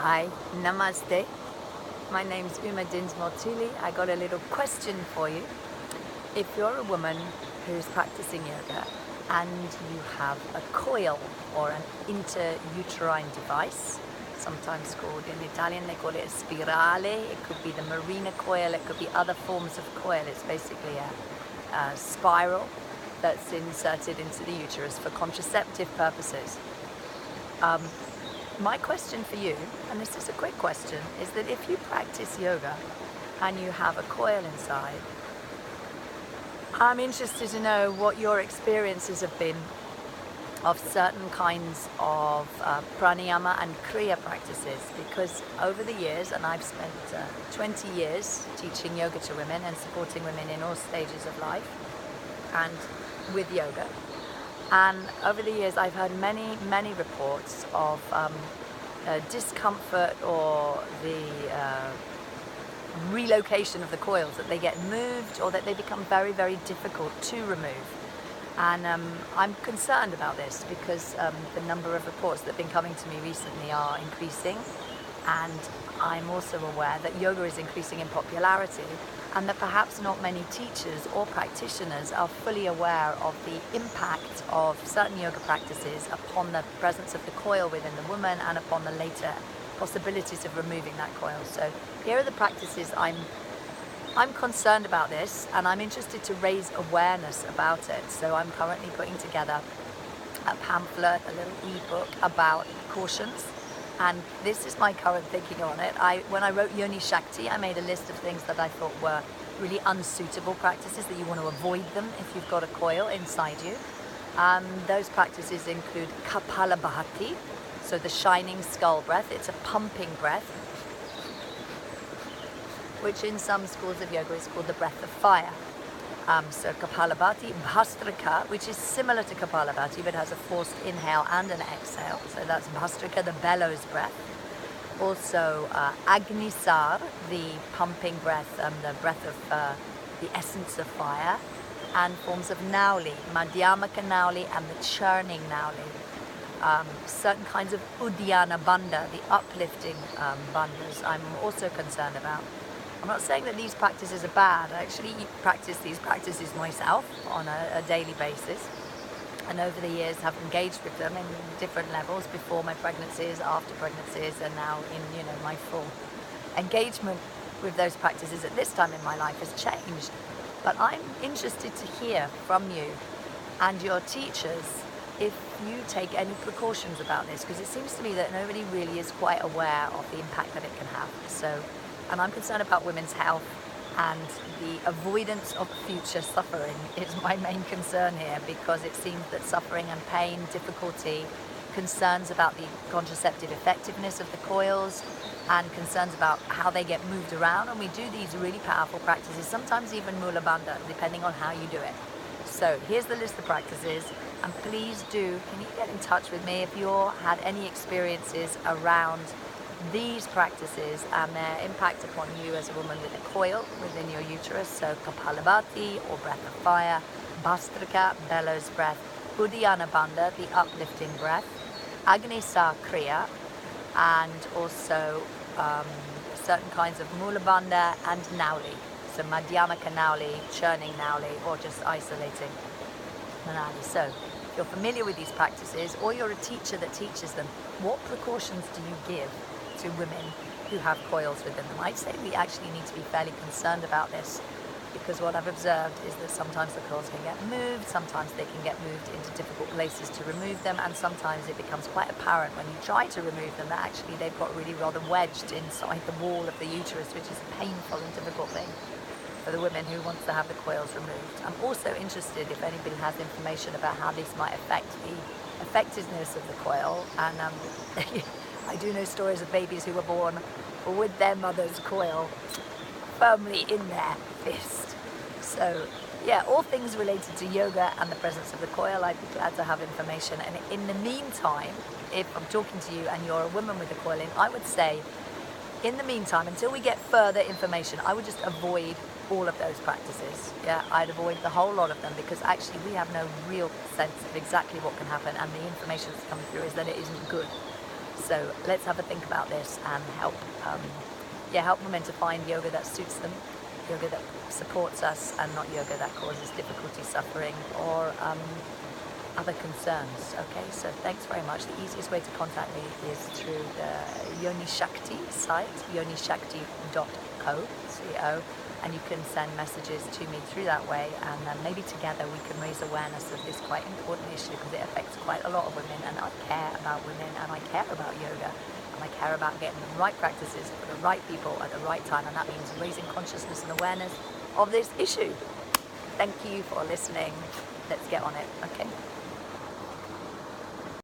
Hi, namaste. My name's Uma Dinsmore-Tuli. I got a little question for you. If you're a woman who's practicing yoga and you have a coil or an interuterine device, sometimes called in Italian, they call it a spirale. It could be the marina coil, it could be other forms of coil. It's basically a spiral that's inserted into the uterus for contraceptive purposes. My question for you, and this is a quick question, is that if you practice yoga and you have a coil inside, I'm interested to know what your experiences have been of certain kinds of pranayama and kriya practices, because over the years, and I've spent 20 years teaching yoga to women and supporting women in all stages of life and with yoga. And over the years, I've heard many reports of discomfort or the relocation of the coils, that they get moved or that they become very difficult to remove. And I'm concerned about this because the number of reports that have been coming to me recently are increasing, and I'm also aware that yoga is increasing in popularity, and that perhaps not many teachers or practitioners are fully aware of the impact of certain yoga practices upon the presence of the coil within the woman and upon the later possibilities of removing that coil. So here are the practices I'm concerned about this, and I'm interested to raise awareness about it. So I'm currently putting together a pamphlet, a little ebook about cautions. And this is my current thinking on it. When I wrote Yoni Shakti, I made a list of things that I thought were really unsuitable practices, that you want to avoid them if you've got a coil inside you. Those practices include Kapalabhati, so the shining skull breath. It's a pumping breath, which in some schools of yoga is called the breath of fire. So Kapalabhati, Bhastrika, which is similar to Kapalabhati but has a forced inhale and an exhale. So that's Bhastrika, the bellows breath. Also Agnisar, the pumping breath, the breath of the essence of fire, and forms of Nauli, Madhyamaka Nauli and the churning Nauli. Certain kinds of Uddiyana Bandha, the uplifting bandhas, I'm also concerned about. I'm not saying that these practices are bad. I actually practice these practices myself on a daily basis, and over the years have engaged with them in different levels, before my pregnancies, after pregnancies, and now in my full engagement with those practices at this time in my life has changed. But I'm interested to hear from you and your teachers if you take any precautions about this, because it seems to me that nobody really is quite aware of the impact that it can have. And I'm concerned about women's health, and the avoidance of future suffering is my main concern here, because it seems that suffering and pain, difficulty, concerns about the contraceptive effectiveness of the coils, and concerns about how they get moved around. And we do these really powerful practices, sometimes even Mula Bandha, depending on how you do it. So here's the list of practices, and please can you get in touch with me if you've had any experiences around these practices and their impact upon you as a woman with a coil within your uterus. So Kapalabhati, or breath of fire, Bhastrika, bellows breath, Uddiyana Bandha, the uplifting breath, Agnisar Kriya, and also certain kinds of Mula Bandha and Nauli. So Madhyamaka Nauli, churning Nauli, or just isolating Nauli. So if you're familiar with these practices, or you're a teacher that teaches them, what precautions do you give to women who have coils within them? I'd say we actually need to be fairly concerned about this, because what I've observed is that sometimes the coils can get moved, sometimes they can get moved into difficult places to remove them, and sometimes it becomes quite apparent when you try to remove them that actually they've got really rather wedged inside the wall of the uterus, which is a painful and difficult thing for the women who wants to have the coils removed. I'm also interested if anybody has information about how this might affect the effectiveness of the coil, and I do know stories of babies who were born with their mother's coil firmly in their fist. So yeah, all things related to yoga and the presence of the coil, I'd be glad to have information. And in the meantime, if I'm talking to you and you're a woman with a coil in, I would say, in the meantime, until we get further information, I would just avoid all of those practices. Yeah, I'd avoid the whole lot of them, because actually we have no real sense of exactly what can happen, and the information that's coming through is that it isn't good. So let's have a think about this and help women to find yoga that suits them, yoga that supports us, and not yoga that causes difficulty, suffering, or other concerns. Okay, so thanks very much. The easiest way to contact me is through the Yoni Shakti site, yonishakti.co, and you can send messages to me through that way, and then maybe together we can raise awareness of this quite important issue, because it affects quite a lot of women, and I care about women, and I care about yoga, and I care about getting the right practices for the right people at the right time, and that means raising consciousness and awareness of this issue. Thank you for listening. Let's get on it, okay?